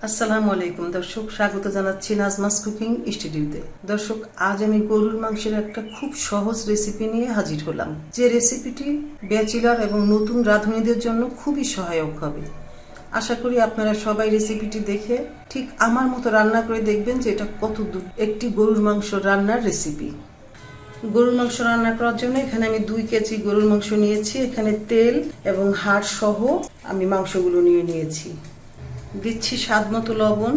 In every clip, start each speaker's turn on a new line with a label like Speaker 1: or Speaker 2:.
Speaker 1: আসসালামু আলাইকুম দর্শক, স্বাগত জানাচ্ছি নাজমাস কুকিং স্টুডিওতে। দর্শক, আজ আমি গরুর মাংসের একটা খুব সহজ রেসিপি নিয়ে হাজির হলাম, যে রেসিপিটি ব্যাচেলর এবং নতুন রাঁধুনিদের জন্য খুবই সহায়ক হবে। আশা করি আপনারা সবাই রেসিপিটি দেখে ঠিক আমার মতো রান্না করে দেখবেন যে এটা কত দূর একটি গরুর মাংস রান্নার রেসিপি। গরুর মাংস রান্না করার জন্য এখানে আমি 2 কেজি গরুর মাংস নিয়েছি। এখানে তেল এবং হাড় সহ আমি মাংসগুলো নিয়েছি। দিচ্ছি স্বাদ মতো লবণ,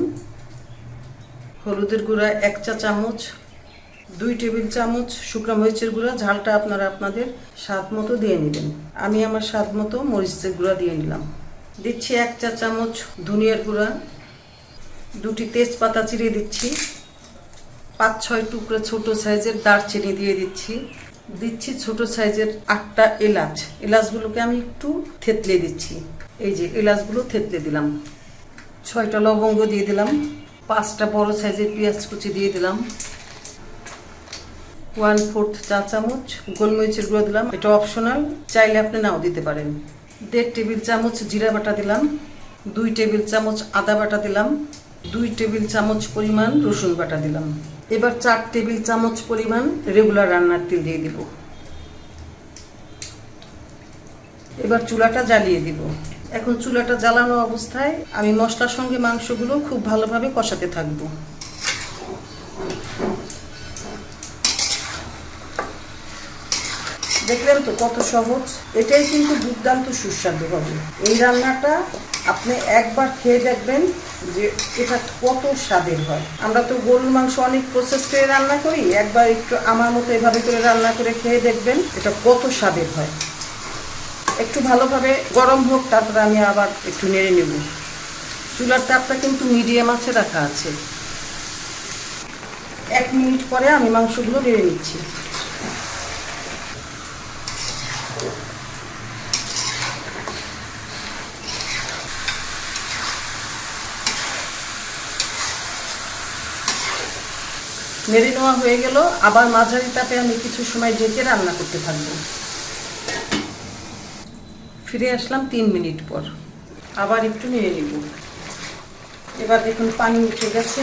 Speaker 1: হলুদের গুঁড়া 1 চা চামচ, 2 টেবিল চামচ শুকনো মরিচের গুঁড়া, ঝালটা আপনারা আপনাদের স্বাদ মতো দিয়ে নেবেন। আমি আমার স্বাদ মতো মরিচের গুঁড়া দিয়ে নিলাম। দিচ্ছি 1 চা চামচ ধনিয়ার গুঁড়া, 2টি তেজপাতা চিড়ে দিচ্ছি, 5-6 টুকরো ছোট সাইজের দারচিনি দিয়ে দিচ্ছি ছোট সাইজের 8টা এলাচ। এলাচগুলোকে আমি একটু থেতলে দিচ্ছি। এই যে এলাচগুলো থেতলে দিলাম। 6টা লবঙ্গ দিয়ে দিলাম, 5টা বড় সাইজের পেঁয়াজ কুচি দিয়ে দিলাম, 1/4 চা চামচ গোলমরিচের গুঁড়ো দিলাম, এটা অপশনাল, চাইলে আপনি নাও দিতে পারেন। 1.5 টেবিল চামচ জিরা বাটা দিলাম, 2 টেবিল চামচ আদা বাটা দিলাম, 2 টেবিল চামচ পরিমাণ রসুন বাটা দিলাম। এবার 4 টেবিল চামচ পরিমাণ রেগুলার রান্নার তেল দিয়ে দিব। এবার চুলাটা জ্বালিয়ে দিব। এখন চুলাটা জ্বালানো অবস্থায় আমি মশলার সঙ্গে মাংসগুলো খুব ভালোভাবে কষাতে থাকব। দেখলেন তো কত সহজ, এটাই কিন্তু দুর্দান্ত সুস্বাদু হবে। এই রান্নাটা আপনি একবার খেয়ে দেখবেন যে এটা কত স্বাদের হয়। আমরা তো গরুর মাংস অনেক প্রসেস করে রান্না করি, একবার একটু আমার মতো এভাবে করে রান্না করে খেয়ে দেখবেন এটা কত স্বাদের হয়। একটু ভালোভাবে গরম হোক, তারপরে আমি আবার একটু নেড়ে নেব। চুলার তাপটা কিন্তু মিডিয়াম আঁচে রাখা আছে। 1 মিনিট পরে আমি মাংসগুলো নেড়ে নিচ্ছি। নেড়ে নেওয়া হয়ে গেল। আবার মাঝারি তাপে আমি কিছু সময় ঢেকে রান্না করতে থাকবো। ফিরে আসলাম 3 মিনিট পর, আবার একটু নেড়ে নিব। এবার দেখুন পানি উঠে গেছে।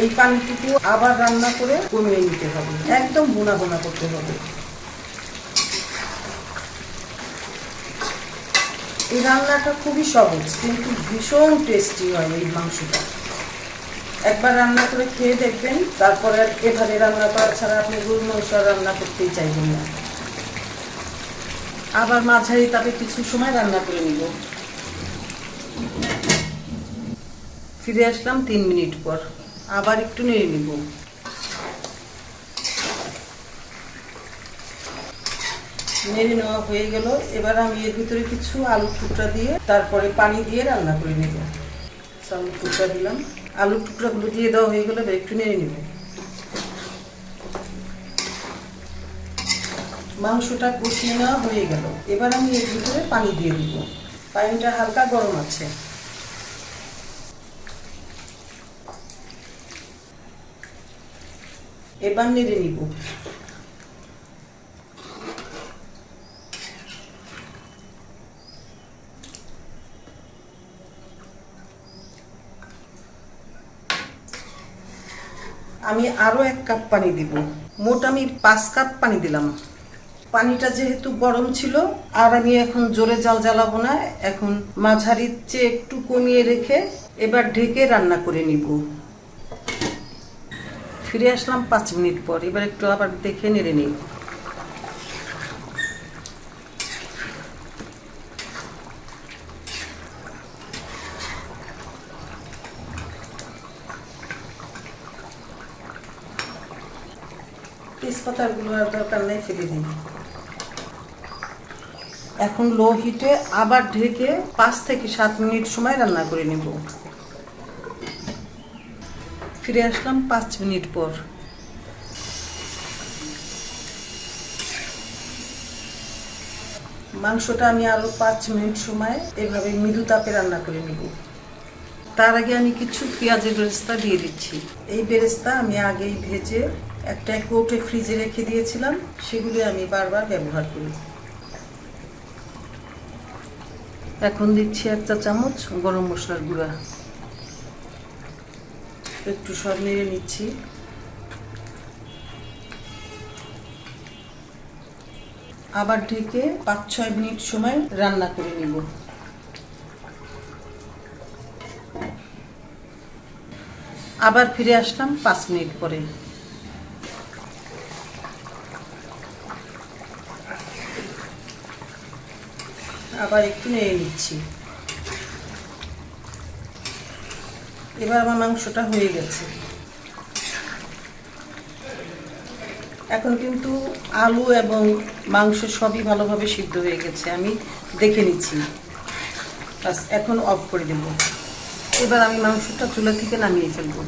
Speaker 1: এই পানিটুকু আবার রান্না করে কমিয়ে নিতে হবে, একদম বোনা বোনা করতে হবে। এই রান্নাটা খুবই সহজ কিন্তু ভীষণ টেস্টি হয় এই মাংসটা। একবার রান্না করে খেয়ে দেখবেন, তারপরে আর এভাবে রান্না করা ছাড়া আপনি গরুর মাংস রান্না করতেই চাইবেন না। আবার মাঝারি তাপে কিছু সময় রান্না করে নিব। ফিরে আসলাম 3 মিনিট পর, আবার একটু নেড়ে নিব। নেড়ে নেওয়া হয়ে গেল। এবার আমি এর ভিতরে কিছু আলুর টুকরা দিয়ে তারপরে পানি দিয়ে রান্না করে নেব। আলুর টুকরা দিলাম, আলুর টুকরাগুলো দিয়ে দেওয়া হয়ে গেলে একটু নেড়ে নেব। মাংসটা কষিয়ে নেওয়া হয়ে গেল। এবার আমি এর ভিতরে পানি দিয়ে দিব। পানিটা হালকা গরম আছে। এবার নেড়ে নিব। আমি আরো 1 কাপ পানি দিব। মোট আমি 5 কাপ পানি দিলাম। পানিটা যেহেতু গরম ছিল, আর আমি এখন জোরে জাল জ্বালাবো না। এখন মাঝারির চেয়ে একটু কমিয়ে রেখে এবার ঢেকে রান্না করে নিব। ফিরে আসলাম 5 মিনিট পর, এবার একটু আবার দেখে নেড়ে নিই। তেজপাতাগুলো আর দরকার নেই, ফেলে দিই। এখন লো হিটে আবার ঢেকে 5 থেকে 7 মিনিট সময় রান্না করে নেব। ফিরে আসলাম 5 মিনিট পর। মাংসটা আমি আরো 5 মিনিট সময় এভাবে মৃদু তাপে রান্না করে নেব। তার আগে আমি কিছু পেঁয়াজের বেরেস্তা দিয়ে দিচ্ছি। এই বেরেস্তা আমি আগেই ভেজে একটা কৌটে ফ্রিজে রেখে দিয়েছিলাম, সেগুলো আমি বারবার ব্যবহার করি। এখন দিচ্ছি 1 চা চামচ গরম মশলার গুঁড়া, একটু সব নেড়ে নিচ্ছি। আবার ঢেকে 5-6 মিনিট সময় রান্না করে নিব। আবার ফিরে আসলাম 5 মিনিট পরে। আবার একটু নেড়ে নিচ্ছি। এবার আমার মাংসটা হয়ে গেছে। এখন কিন্তু আলু এবং মাংস সবই ভালোভাবে সিদ্ধ হয়ে গেছে, আমি দেখে নিচ্ছি। বাস এখন অফ করে দেব। এবার আমি মাংসটা চুলা থেকে নামিয়ে ফেলবো।